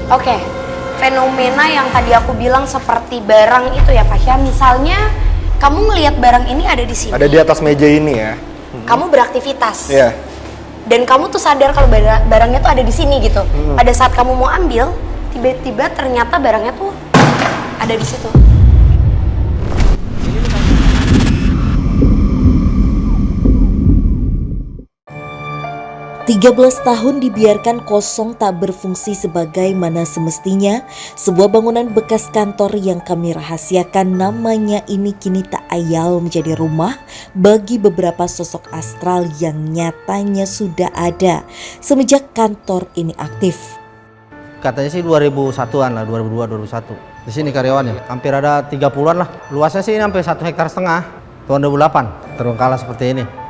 Oke, fenomena yang tadi aku bilang seperti barang itu ya Fasya. Misalnya kamu ngelihat barang ini ada di sini. Ada di atas meja ini ya. Kamu beraktivitas. Iya. Dan kamu tuh sadar kalau barangnya tuh ada di sini gitu. Pada saat kamu mau ambil, tiba-tiba ternyata barangnya tuh ada di situ. 13 tahun dibiarkan kosong tak berfungsi sebagaimana semestinya. Sebuah bangunan bekas kantor yang kami rahasiakan namanya ini kini tak ayal menjadi rumah bagi beberapa sosok astral yang nyatanya sudah ada semenjak kantor ini aktif. Katanya sih 2001-an lah, 2002-2001. Di sini karyawannya, hampir ada 30-an lah. Luasnya sih sampai 1,5 hektar. Tahun 2008, terbengkalai seperti ini.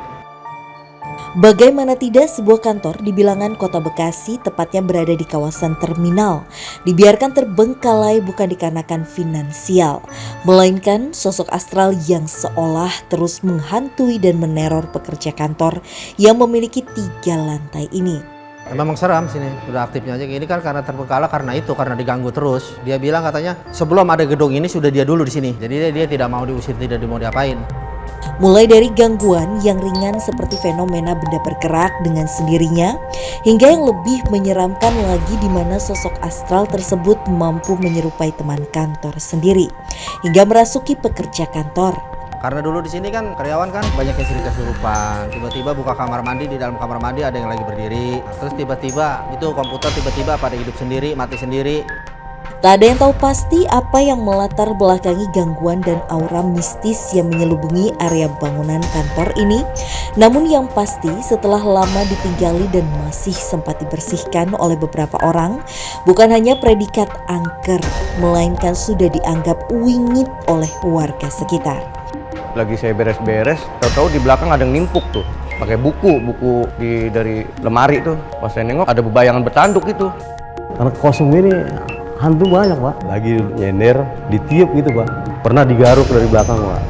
Bagaimana tidak, sebuah kantor di bilangan kota Bekasi, tepatnya berada di kawasan terminal, dibiarkan terbengkalai bukan dikarenakan finansial, melainkan sosok astral yang seolah terus menghantui dan meneror pekerja kantor yang memiliki 3 lantai ini. Memang seram sini, udah aktifnya aja. Ini kan karena terbengkalai karena diganggu terus. Dia bilang katanya sebelum ada gedung ini sudah dia dulu di sini. Jadi dia tidak mau diusir, tidak mau diapain. Mulai dari gangguan yang ringan seperti fenomena benda bergerak dengan sendirinya, hingga yang lebih menyeramkan lagi di mana sosok astral tersebut mampu menyerupai teman kantor sendiri hingga merasuki pekerja kantor. Karena dulu di sini kan karyawan kan banyak yang sering kesurupan. Tiba-tiba buka kamar mandi, di dalam kamar mandi ada yang lagi berdiri. Terus tiba-tiba itu komputer tiba-tiba pada hidup sendiri, mati sendiri. Tak ada yang tahu pasti apa yang melatar belakangi gangguan dan aura mistis yang menyelubungi area bangunan kantor ini. Namun yang pasti setelah lama ditinggali dan masih sempat dibersihkan oleh beberapa orang, bukan hanya predikat angker, melainkan sudah dianggap wingit oleh warga sekitar. Lagi saya beres-beres, tahu-tahu di belakang ada yang nimpuk tuh, pakai buku dari lemari tuh. Pas saya nengok ada bebayangan bertanduk itu. Karena kosong ini hantu banyak, Pak. Lagi nyender, ditiup gitu, Pak. Pernah digaruk dari belakang, Pak.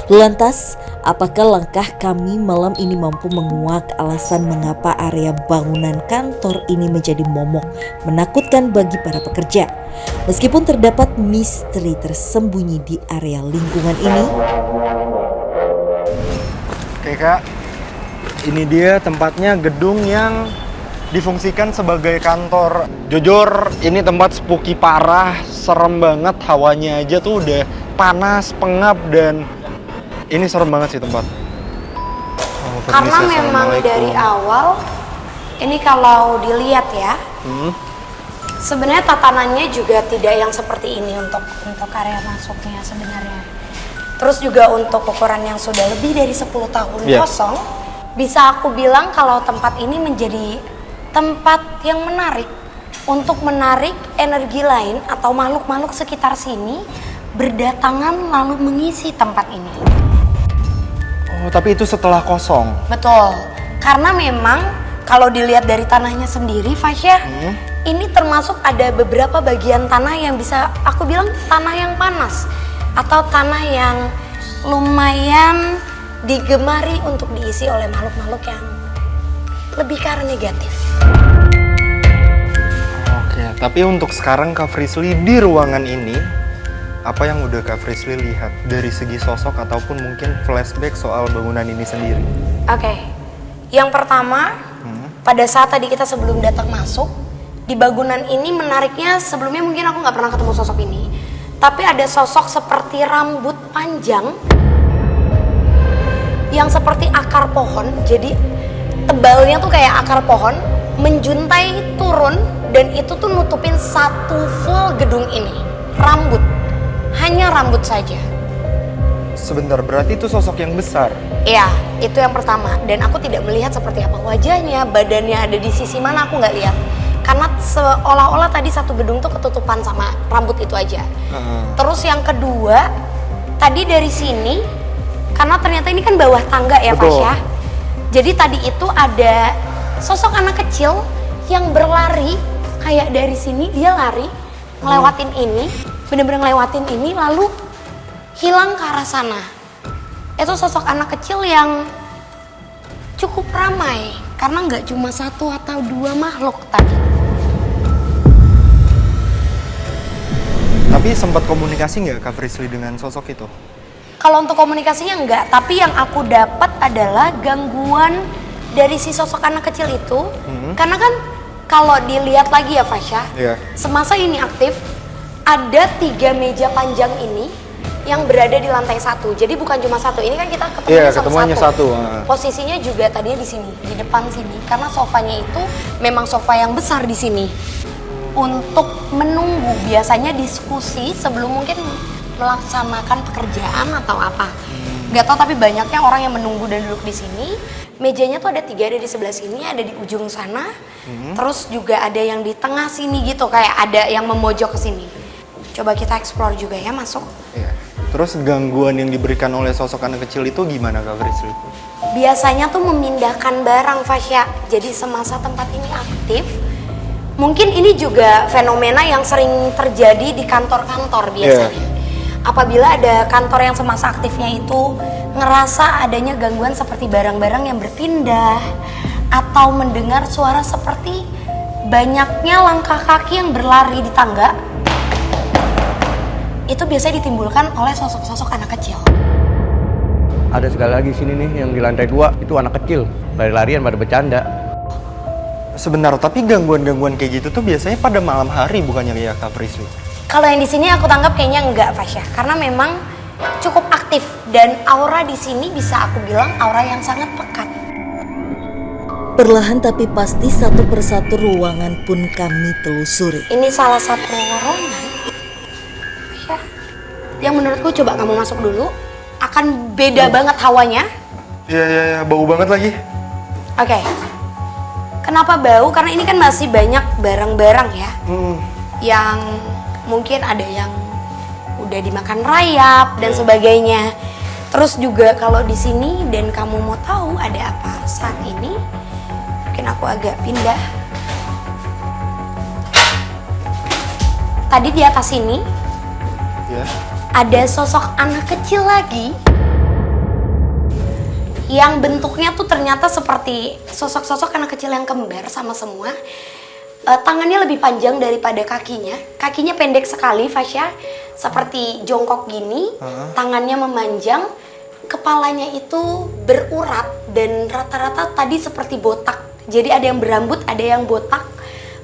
Lantas, apakah langkah kami malam ini mampu menguak alasan mengapa area bangunan kantor ini menjadi momok menakutkan bagi para pekerja? Meskipun terdapat misteri tersembunyi di area lingkungan ini. Oke Kak, ini dia tempatnya, gedung yang difungsikan sebagai kantor. Jujur ini tempat spooky parah, serem banget, hawanya aja tuh udah panas, pengap, dan ini serem banget sih tempat. Karena memang dari awal ini kalau dilihat ya, sebenarnya tatanannya juga tidak yang seperti ini untuk area masuknya sebenarnya. Terus juga untuk ukuran yang sudah lebih dari 10 tahun kosong, bisa aku bilang kalau tempat ini menjadi tempat yang menarik untuk menarik energi lain atau makhluk-makhluk sekitar sini berdatangan lalu mengisi tempat ini. Oh, tapi itu setelah kosong? Betul, karena memang kalau dilihat dari tanahnya sendiri, Fasya, ini termasuk ada beberapa bagian tanah yang bisa aku bilang tanah yang panas atau tanah yang lumayan digemari untuk diisi oleh makhluk-makhluk yang lebih ke arah negatif. Oke, tapi untuk sekarang Kak Frisly di ruangan ini, apa yang udah Kak Frisly lihat dari segi sosok ataupun mungkin flashback soal bangunan ini sendiri? Oke, yang pertama, pada saat tadi kita sebelum datang masuk, di bangunan ini menariknya sebelumnya mungkin aku nggak pernah ketemu sosok ini. Tapi ada sosok seperti rambut panjang yang seperti akar pohon, jadi tebalnya tuh kayak akar pohon, menjuntai turun dan itu tuh nutupin satu full gedung ini. Rambut, hanya rambut saja. Sebentar, berarti itu sosok yang besar? Iya, itu yang pertama. Dan aku tidak melihat seperti apa wajahnya, badannya ada di sisi mana aku nggak lihat. Karena seolah-olah tadi satu gedung tuh ketutupan sama rambut itu aja. Terus yang kedua, tadi dari sini, karena ternyata ini kan bawah tangga ya Fasya. Jadi tadi itu ada sosok anak kecil yang berlari, kayak dari sini dia lari, ngelewatin ini, bener-bener ngelewatin ini, lalu hilang ke arah sana. Itu sosok anak kecil yang cukup ramai, karena nggak cuma 1 atau 2 makhluk tadi. Tapi sempat komunikasi nggak Kak Frisly dengan sosok itu? Kalau untuk komunikasinya enggak, tapi yang aku dapat adalah gangguan dari si sosok anak kecil itu. Karena kan kalau dilihat lagi ya Fasya, semasa ini aktif, ada 3 meja panjang ini yang berada di lantai 1. Jadi bukan cuma satu, ini kan kita ketemuannya satu. Posisinya juga tadinya di sini, di depan sini. Karena sofanya itu memang sofa yang besar di sini. Untuk menunggu biasanya diskusi sebelum mungkin melaksanakan pekerjaan atau apa. Gak tau, tapi banyaknya orang yang menunggu dan duduk di sini. Mejanya tuh ada 3, ada di sebelah sini, ada di ujung sana. Terus juga ada yang di tengah sini gitu, kayak ada yang memojok ke sini. Coba kita explore juga ya, masuk. Iya. Terus gangguan yang diberikan oleh sosok anak kecil itu gimana Kak Frisly? Biasanya tuh memindahkan barang, Fasya. Jadi semasa tempat ini aktif, mungkin ini juga fenomena yang sering terjadi di kantor-kantor biasanya. Apabila ada kantor yang semasa aktifnya itu ngerasa adanya gangguan seperti barang-barang yang berpindah atau mendengar suara seperti banyaknya langkah kaki yang berlari di tangga, itu biasanya ditimbulkan oleh sosok-sosok anak kecil. Ada sekali lagi sini nih yang di lantai 2 itu anak kecil lari-larian pada bercanda. Sebentar, tapi gangguan-gangguan kayak gitu tuh biasanya pada malam hari bukannya ya Kak Frisly? Kalau yang di sini aku tanggap kayaknya enggak, Fasya, karena memang cukup aktif dan aura di sini bisa aku bilang aura yang sangat pekat. Perlahan tapi pasti satu persatu ruangan pun kami telusuri. Ini salah satu ruangan, Fasya, yang menurutku coba kamu masuk dulu, akan beda banget hawanya. Iya, bau banget lagi. Oke. Kenapa bau? Karena ini kan masih banyak barang-barang ya, yang mungkin ada yang udah dimakan rayap dan sebagainya. Terus juga kalau di sini dan kamu mau tahu ada apa saat ini, mungkin aku agak pindah. Tadi di atas sini ada sosok anak kecil lagi yang bentuknya tuh ternyata seperti sosok-sosok anak kecil yang kembar sama semua. Tangannya lebih panjang daripada kakinya. Kakinya pendek sekali, Fasya. Seperti jongkok gini, tangannya memanjang. Kepalanya itu berurat dan rata-rata tadi seperti botak. Jadi ada yang berambut, ada yang botak.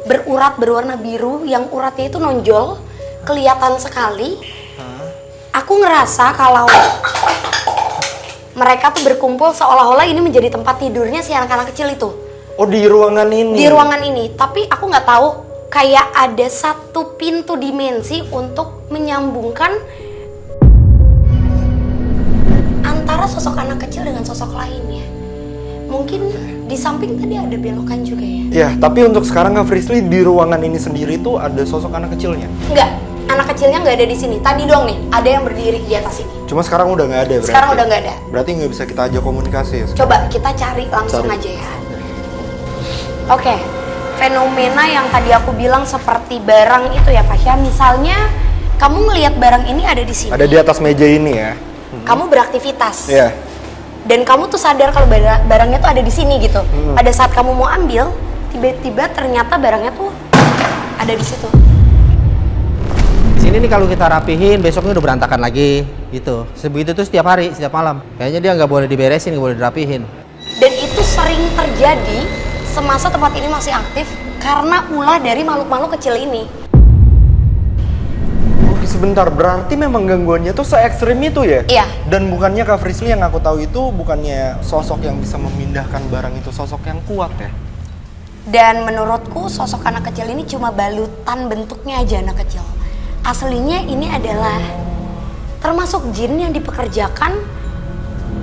Berurat, berwarna biru, yang uratnya itu nonjol. Kelihatan sekali. Aku ngerasa kalau mereka tuh berkumpul seolah-olah ini menjadi tempat tidurnya si anak-anak kecil itu. Oh, di ruangan ini? Di ruangan ini, tapi aku nggak tahu, kayak ada satu pintu dimensi untuk menyambungkan antara sosok anak kecil dengan sosok lainnya. Mungkin di samping tadi ada belokan juga ya? Iya, tapi untuk sekarang Kak Frisly di ruangan ini sendiri tuh ada sosok anak kecilnya? Enggak, anak kecilnya nggak ada di sini. Tadi doang nih, ada yang berdiri di atas ini. Cuma sekarang udah nggak ada berarti? Sekarang udah nggak ada. Berarti nggak bisa kita ajak komunikasi ya? Coba kita cari langsung aja ya. Oke, fenomena yang tadi aku bilang seperti barang itu ya Fasya. Misalnya kamu ngelihat barang ini ada di sini. Ada di atas meja ini ya? Kamu beraktivitas. Iya. Dan kamu tuh sadar kalau barangnya tuh ada di sini gitu. Pada saat kamu mau ambil, tiba-tiba ternyata barangnya tuh ada di situ. Di sini nih kalau kita rapihin, besoknya udah berantakan lagi gitu. Sebegitu tuh setiap hari, setiap malam. Kayaknya dia nggak boleh diberesin, nggak boleh dirapihin. Dan itu sering terjadi semasa tempat ini masih aktif karena ulah dari makhluk-makhluk kecil ini. Oke, sebentar, berarti memang gangguannya tuh se-ekstrim itu ya? Iya. Dan bukannya Kak Frisly yang aku tahu itu bukannya sosok yang bisa memindahkan barang itu sosok yang kuat ya? Dan menurutku sosok anak kecil ini cuma balutan bentuknya aja anak kecil. Aslinya ini adalah termasuk jin yang dipekerjakan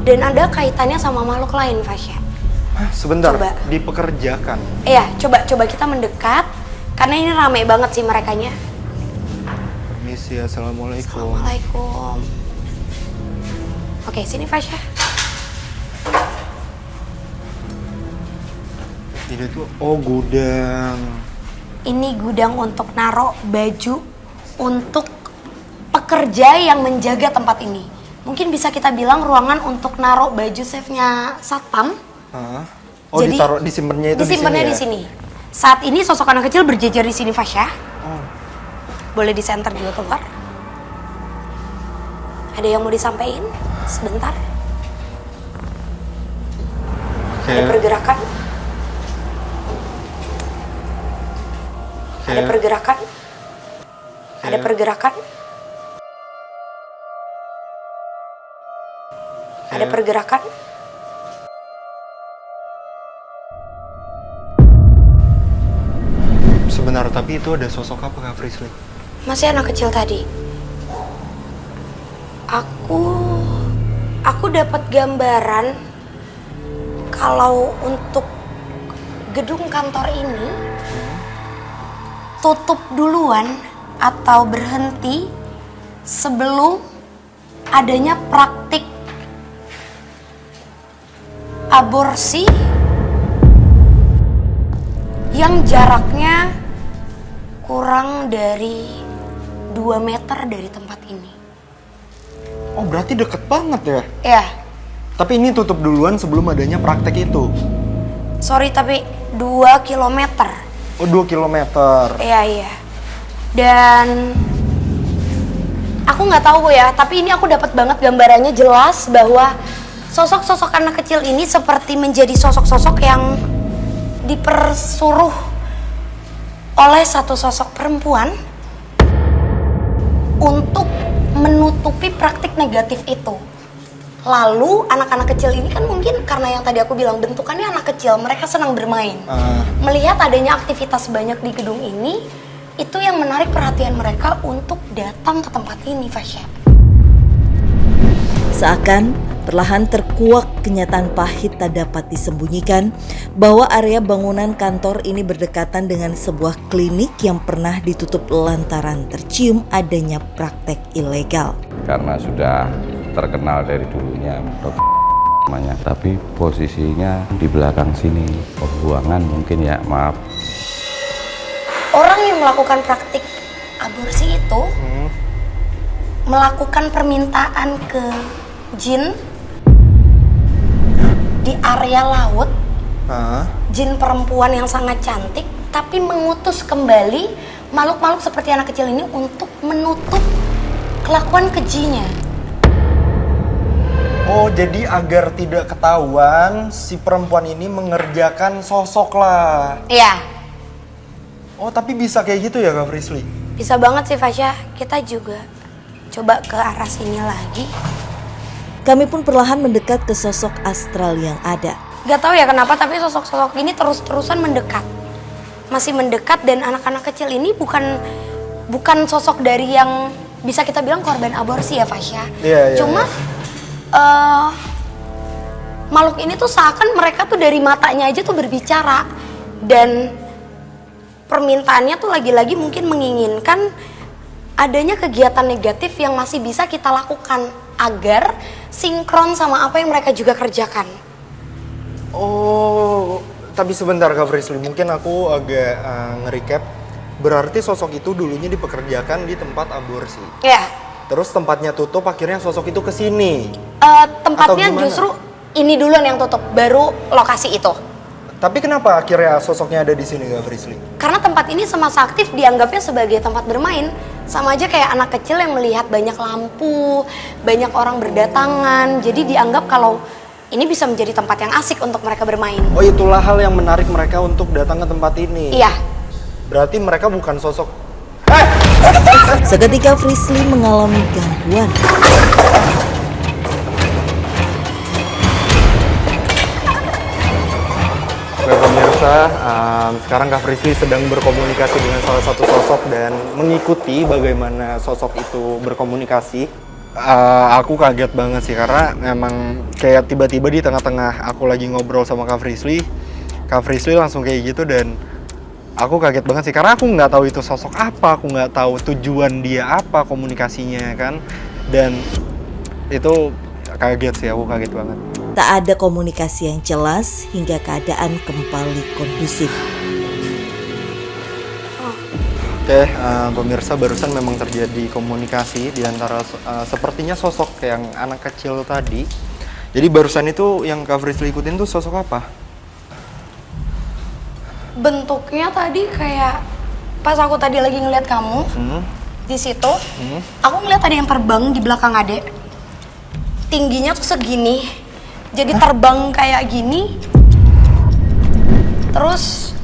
dan ada kaitannya sama makhluk lain, Fasya. Sebentar, Coba. dipekerjakan? Iya, coba kita mendekat karena ini rame banget sih merekanya. Permisi, assalamualaikum. Assalamualaikum. Oke, sini Fasya. Ini tuh, oh gudang. Ini gudang untuk naruh baju untuk pekerja yang menjaga tempat ini. Mungkin bisa kita bilang ruangan untuk naruh baju chefnya satpam. Oh, Jadi, ditaruh disimpannya itu disimpannya di di sini sini. Saat ini sosok anak kecil berjejer di sini, Fasya. Boleh di center juga keluar. Ada yang mau disampaikan? Sebentar. Oke. Ada pergerakan? Ada pergerakan? Ada pergerakan? Ada pergerakan? Sebentar, tapi itu ada sosok apa Kak Frisly? Masih anak kecil tadi. Aku dapat gambaran kalau untuk gedung kantor ini tutup duluan atau berhenti sebelum adanya praktik aborsi yang jaraknya kurang dari 2 meter dari tempat ini. Oh, berarti deket banget ya? Ya, Tapi ini tutup duluan sebelum adanya praktek itu. sorry tapi 2 kilometer. Oh, 2 kilometer. Iya. Dan aku nggak tahu ya, tapi ini aku dapat banget gambarannya jelas bahwa sosok-sosok anak kecil ini seperti menjadi sosok-sosok yang dipersuruh oleh satu sosok perempuan untuk menutupi praktik negatif itu. Lalu anak-anak kecil ini kan mungkin karena yang tadi aku bilang bentukannya anak kecil, mereka senang bermain. Melihat adanya aktivitas banyak di gedung ini, itu yang menarik perhatian mereka untuk datang ke tempat ini, Fasya. Seakan perlahan terkuak kenyataan pahit tak dapat disembunyikan bahwa area bangunan kantor ini berdekatan dengan sebuah klinik yang pernah ditutup lantaran tercium adanya praktek ilegal. Karena sudah terkenal dari dulunya namanya, tapi posisinya di belakang sini, pembuangan mungkin ya, maaf. Orang yang melakukan praktik aborsi itu melakukan permintaan ke jin di area laut, jin perempuan yang sangat cantik, tapi mengutus kembali makhluk-makhluk seperti anak kecil ini untuk menutup kelakuan kejinya. Oh, jadi agar tidak ketahuan si perempuan ini mengerjakan sosok lah. Iya, Oh, tapi bisa kayak gitu ya Kak Frisly? bisa banget sih Fasya. Kita juga coba ke arah sini lagi. Kami pun perlahan mendekat ke sosok astral yang ada. Gak tahu ya kenapa, tapi sosok-sosok ini terus-terusan mendekat. Masih mendekat, dan anak-anak kecil ini bukan sosok dari yang bisa kita bilang korban aborsi ya Fasya. Iya. Cuma makhluk ini tuh seakan mereka tuh dari matanya aja tuh berbicara. Dan permintaannya tuh lagi-lagi mungkin menginginkan adanya kegiatan negatif yang masih bisa kita lakukan agar sinkron sama apa yang mereka juga kerjakan. Oh, tapi sebentar Kak Frisly, mungkin aku agak nge-recap. Berarti sosok itu dulunya dipekerjakan di tempat aborsi. Ya, Terus tempatnya tutup, akhirnya sosok itu kesini. tempatnya Atau gimana? justru ini duluan yang tutup, baru lokasi itu. Tapi kenapa akhirnya sosoknya ada di sini Kak Frisly? Karena tempat ini semasa aktif dianggapnya sebagai tempat bermain. Sama aja kayak anak kecil yang melihat banyak lampu, banyak orang berdatangan. Jadi dianggap kalau ini bisa menjadi tempat yang asik untuk mereka bermain. Oh, itulah hal yang menarik mereka untuk datang ke tempat ini. Iya. Berarti mereka bukan sosok. Seketika Frisly mengalami gangguan. Oke pemirsa, sekarang Kak Frisly sedang berkomunikasi dengan salah satu sosok dan mengikuti bagaimana sosok itu berkomunikasi. Aku kaget banget sih karena memang kayak tiba-tiba di tengah-tengah aku lagi ngobrol sama Kak Frisly langsung kayak gitu, dan aku kaget banget sih karena aku nggak tahu itu sosok apa, aku nggak tahu tujuan dia apa, komunikasinya kan, dan itu kaget sih, aku kaget banget. Tak ada komunikasi yang jelas hingga keadaan kembali kondusif. Oke, pemirsa, barusan memang terjadi komunikasi di antara sepertinya sosok yang anak kecil tadi. Jadi barusan itu yang Kak Frisly ikutin tuh sosok apa? Bentuknya tadi kayak pas aku tadi lagi ngeliat kamu di situ, aku ngeliat ada yang terbang di belakang adek. tingginya tuh segini, jadi terbang kayak gini. Terus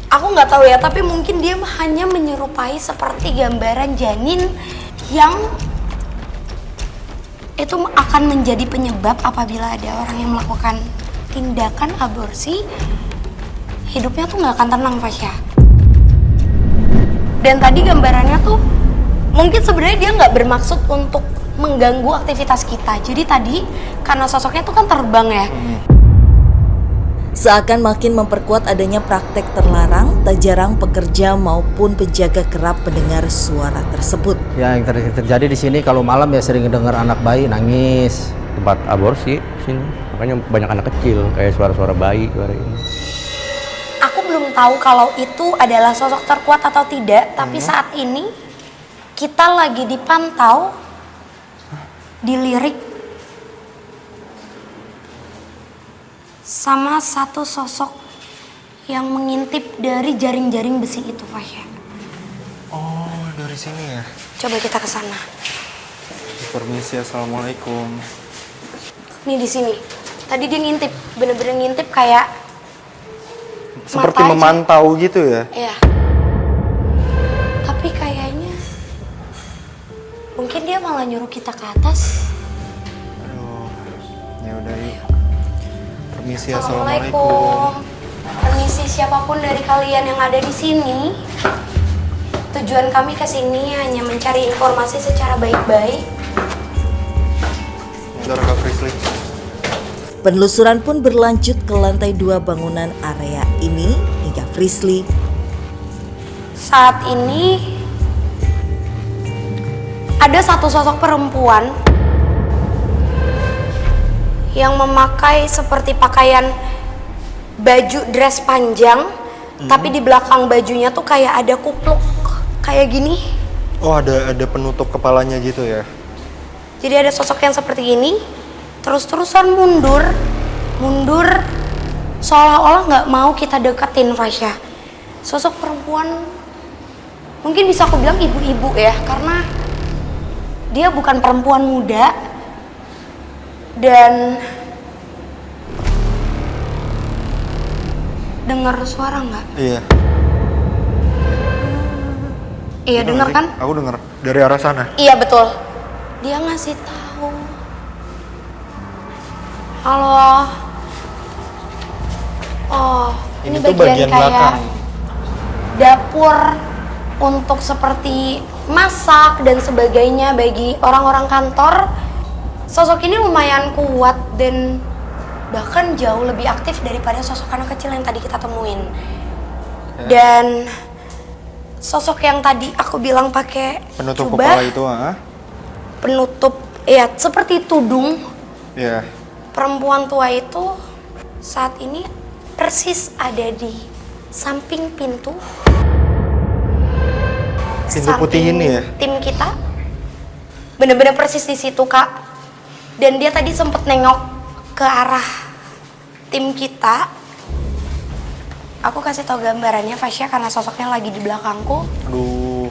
aku nggak tahu ya, tapi mungkin dia hanya menyerupai seperti gambaran janin yang itu akan menjadi penyebab apabila ada orang yang melakukan tindakan aborsi, hidupnya tuh nggak akan tenang, Fasya. Dan tadi gambarannya tuh mungkin sebenarnya dia nggak bermaksud untuk mengganggu aktivitas kita. Jadi tadi karena sosoknya tuh kan terbang ya. Seakan makin memperkuat adanya praktek terlarang, tak jarang pekerja maupun penjaga kerap mendengar suara tersebut. Ya, yang terjadi di sini kalau malam ya sering dengar anak bayi nangis. Tempat aborsi sini, makanya banyak anak kecil kayak suara-suara bayi suara ini. Aku belum tahu kalau itu adalah sosok terkuat atau tidak, tapi saat ini kita lagi dipantau, dilirik sama satu sosok yang mengintip dari jaring-jaring besi itu, Fasya. Oh, dari sini ya? Coba kita ke sana. Permisi, assalamualaikum. Nih di sini. Tadi dia ngintip, bener-bener ngintip kayak Seperti mata aja. memantau gitu ya? Iya. Tapi kayaknya mungkin dia malah nyuruh kita ke atas. Aduh, ya udah yuk. Permisi, Assalamualaikum. assalamualaikum. Permisi siapapun dari kalian yang ada di sini. Tujuan kami ke sini hanya mencari informasi secara baik-baik. Bentar, Kak Frisly. Penelusuran pun berlanjut ke lantai 2 bangunan area ini hingga Frisly Saat ini ada satu sosok perempuan yang memakai seperti pakaian baju dress panjang, tapi di belakang bajunya tuh kayak ada kupluk kayak gini. Oh, ada penutup kepalanya gitu ya? Jadi ada sosok yang seperti ini, terus-terusan mundur, seolah-olah nggak mau kita deketin, Fasya. Sosok perempuan, mungkin bisa aku bilang ibu-ibu ya, karena dia bukan perempuan muda. Dan dengar suara nggak? Iya. Iya dengar kan? Aku dengar dari arah sana. Iya betul. Dia ngasih tahu. Halo. Oh, ini tuh bagian kayak belakang. dapur untuk seperti masak dan sebagainya bagi orang-orang kantor. Sosok ini lumayan kuat dan bahkan jauh lebih aktif daripada sosok anak kecil yang tadi kita temuin. Dan sosok yang tadi aku bilang pakai Penutup jubah, kepala itu, ah? penutup, ya seperti tudung. Iya. Perempuan tua itu saat ini persis ada di samping pintu. Pintu putih samping ini ya? Tim kita bener-bener persis di situ, Kak. Dan dia tadi sempet nengok ke arah tim kita. Aku kasih tau gambarannya, Fasya, karena sosoknya lagi di belakangku. Aduh.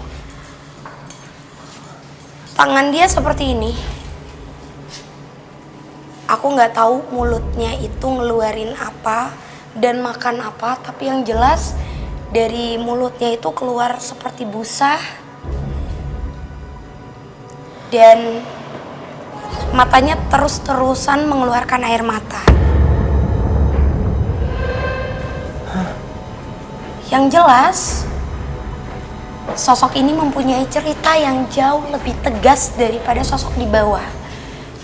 Tangan dia seperti ini. Aku nggak tahu mulutnya itu ngeluarin apa dan makan apa, tapi yang jelas dari mulutnya itu keluar seperti busa. Dan matanya terus-terusan mengeluarkan air mata. Yang jelas, sosok ini mempunyai cerita yang jauh lebih tegas daripada sosok di bawah.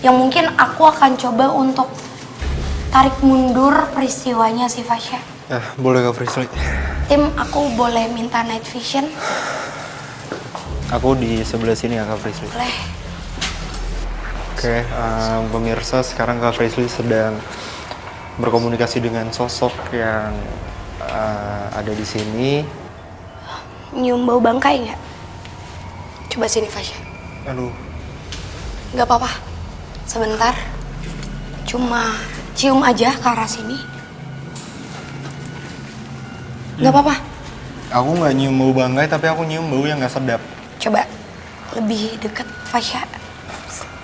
Yang mungkin aku akan coba untuk tarik mundur peristiwanya sih, Fasya. Boleh, Kak Frisly. Tim, aku boleh minta night vision? Aku di sebelah sini ya, Kak Frisly. Boleh. Oke, pemirsa, sekarang Kak Frisly sedang berkomunikasi dengan sosok yang ada di sini. Nyium bau bangkai nggak? Coba sini, Fasya. Aduh. Nggak apa-apa. Sebentar. Cuma cium aja ke arah sini. Nggak apa-apa. Aku nggak nyium bau bangkai, tapi aku nyium bau yang nggak sedap. Coba lebih deket, Fasya.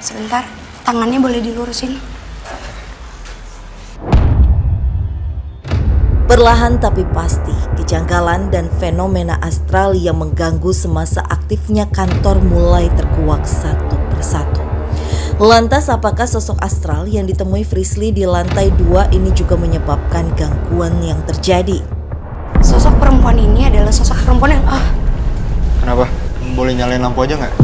Sebentar, tangannya boleh dilurusin. Perlahan tapi pasti, kejanggalan dan fenomena astral yang mengganggu semasa aktifnya kantor mulai terkuak satu persatu. Lantas apakah sosok astral yang ditemui Frisly di lantai 2 ini juga menyebabkan gangguan yang terjadi? Sosok perempuan ini adalah sosok perempuan yang Kenapa? Boleh nyalain lampu aja nggak?